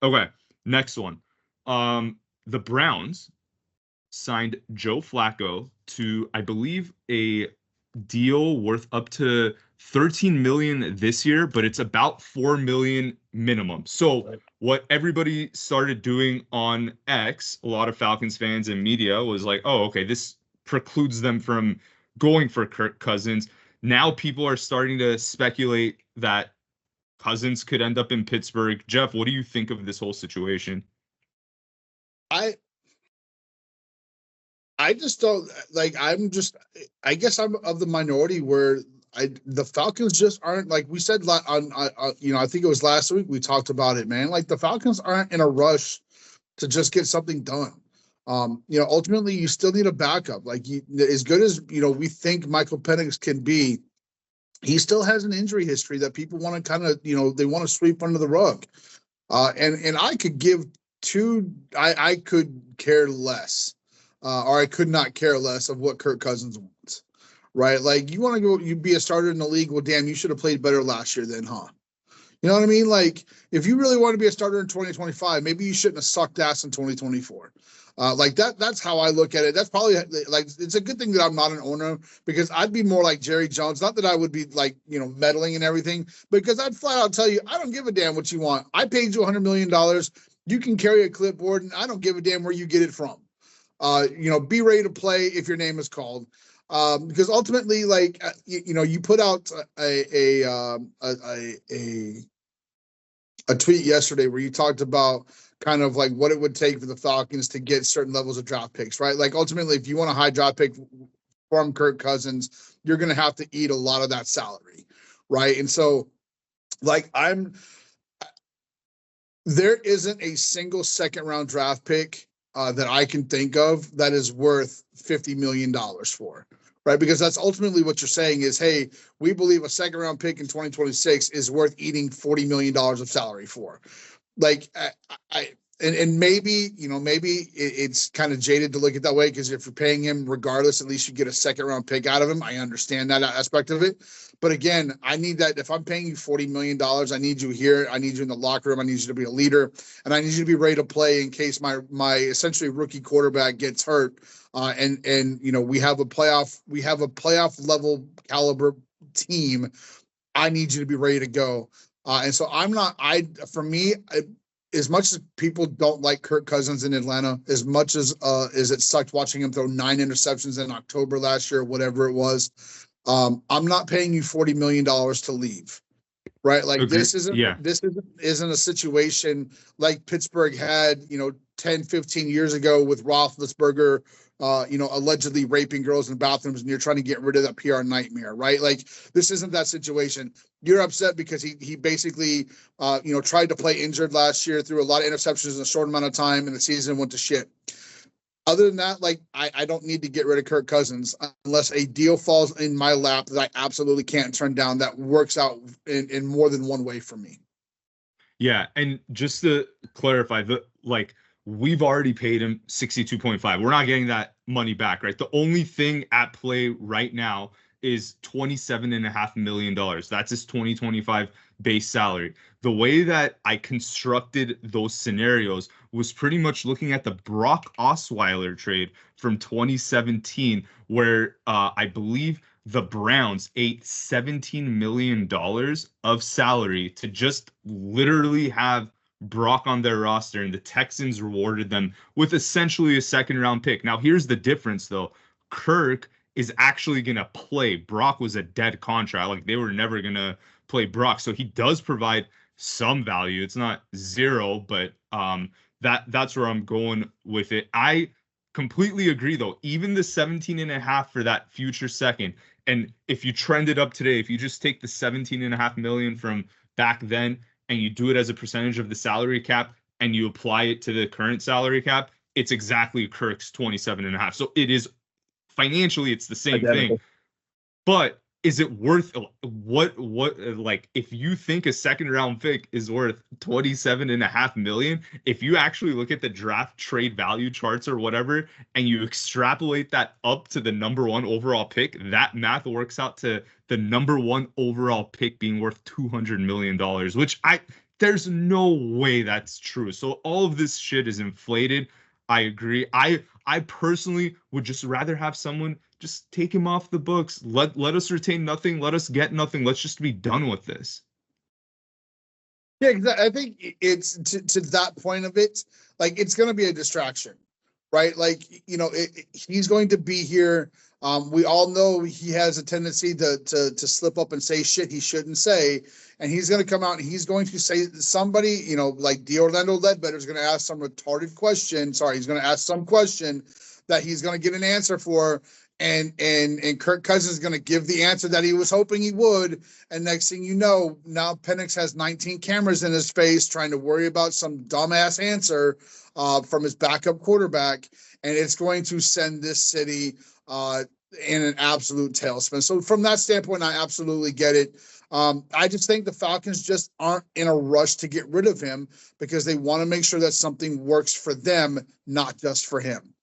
Okay, next one. The Browns signed Joe Flacco to, I believe, a deal worth up to 13 million this year, but it's about 4 million minimum. So Right. what everybody started doing on X, a lot of Falcons fans and media was like, oh, okay, this precludes them from going for Kirk Cousins. Now people are starting to speculate that Cousins could end up in Pittsburgh. Jeff, what do you think of this whole situation? I I just don't like. I guess I'm of the minority where the Falcons just aren't, like we said on, I think it was last week we talked about it, man. Like the Falcons aren't in a rush to just get something done. Ultimately you still need a backup. Like as good as we think Michael Penix can be, he still has an injury history that people want to kind of they want to sweep under the rug. And I could give I could care less, or I could not care less of what Kirk Cousins wants. Right? Like you want to go, you be a starter in the league. Well, damn, you should have played better last year then, huh? You know what I mean? Like if you really want to be a starter in 2025, maybe you shouldn't have sucked ass in 2024. Like that's how I look at it. That's probably like, it's a good thing that I'm not an owner, because I'd be more like Jerry Jones. Not that I would be like, meddling and everything, because I'd flat out tell you, I don't give a damn what you want. I paid you $100 million. You can carry a clipboard and I don't give a damn where you get it from. Be ready to play if your name is called. Because ultimately, like, you put out a tweet yesterday where you talked about kind of like what it would take for the Falcons to get certain levels of draft picks, right? Like ultimately, if you want a high draft pick from Kirk Cousins, you're going to have to eat a lot of that salary, right? And so, like, there isn't a single second round draft pick that I can think of that is worth $50 million for. Right, because that's ultimately what you're saying is, hey, we believe a second round pick in 2026 is worth eating $40 million of salary for. Like, and maybe it's kind of jaded to look at that way, because if you're paying him regardless, at least you get a second round pick out of him. I understand that aspect of it, but again, I need that. If I'm paying you $40 million, I need you here. I need you in the locker room. I need you to be a leader, and I need you to be ready to play in case my essentially rookie quarterback gets hurt. And we have a playoff level caliber team. I need you to be ready to go. And so for me, as much as people don't like Kirk Cousins in Atlanta, as much as it sucked watching him throw 9 interceptions in October last year, or whatever it was, I'm not paying you $40 million to leave. Right? Like Okay. this isn't Yeah. a situation like Pittsburgh had, 10, 15 years ago with Roethlisberger, allegedly raping girls in bathrooms, and you're trying to get rid of that PR nightmare, right? Like this isn't that situation. You're upset because he basically, tried to play injured last year, threw a lot of interceptions in a short amount of time, and the season went to shit. Other than that, like I don't need to get rid of Kirk Cousins unless a deal falls in my lap that I absolutely can't turn down, that works out in more than one way for me. Yeah, and just to clarify, we've already paid him 62.5. We're not getting that money back, right? The only thing at play right now is $27.5 million. That's his 2025 base salary. The way that I constructed those scenarios was pretty much looking at the Brock Osweiler trade from 2017, where I believe the Browns ate $17 million of salary to just literally have Brock on their roster, and the Texans rewarded them with essentially a second round pick. Now, here's the difference though. Kirk is actually going to play. Brock was a dead contract. Like they were never going to play Brock. So he does provide some value. It's not zero, but that's where I'm going with it. I completely agree though. Even the 17 and a half for that future second, and if you trend it up today, if you just take the 17.5 million from back then and you do it as a percentage of the salary cap and you apply it to the current salary cap, it's exactly Kirk's 27.5. So it is financially, it's the same thing. Identical. But is it worth what like if you think a second round pick is worth 27.5 million, if you actually look at the draft trade value charts or whatever and you extrapolate that up to the number one overall pick, that math works out to the number one overall pick being worth $200 million, which there's no way that's true. So all of this shit is inflated. I agree. I personally would just rather have someone just take him off the books. Let us retain nothing. Let us get nothing. Let's just be done with this. Yeah, I think it's to that point of it, like it's going to be a distraction, right? Like, you know, he's going to be here. We all know he has a tendency to slip up and say shit he shouldn't say, and he's going to come out and he's going to say somebody, you know, like Orlando Ledbetter is going to ask some retarded question. Sorry, he's going to ask some question that he's going to get an answer for, and Kirk Cousins is going to give the answer that he was hoping he would, and next thing you know, now Penix has 19 cameras in his face trying to worry about some dumbass answer from his backup quarterback, and it's going to send this city in an absolute tailspin. So from that standpoint, I absolutely get it. I just think the Falcons just aren't in a rush to get rid of him because they want to make sure that something works for them, not just for him.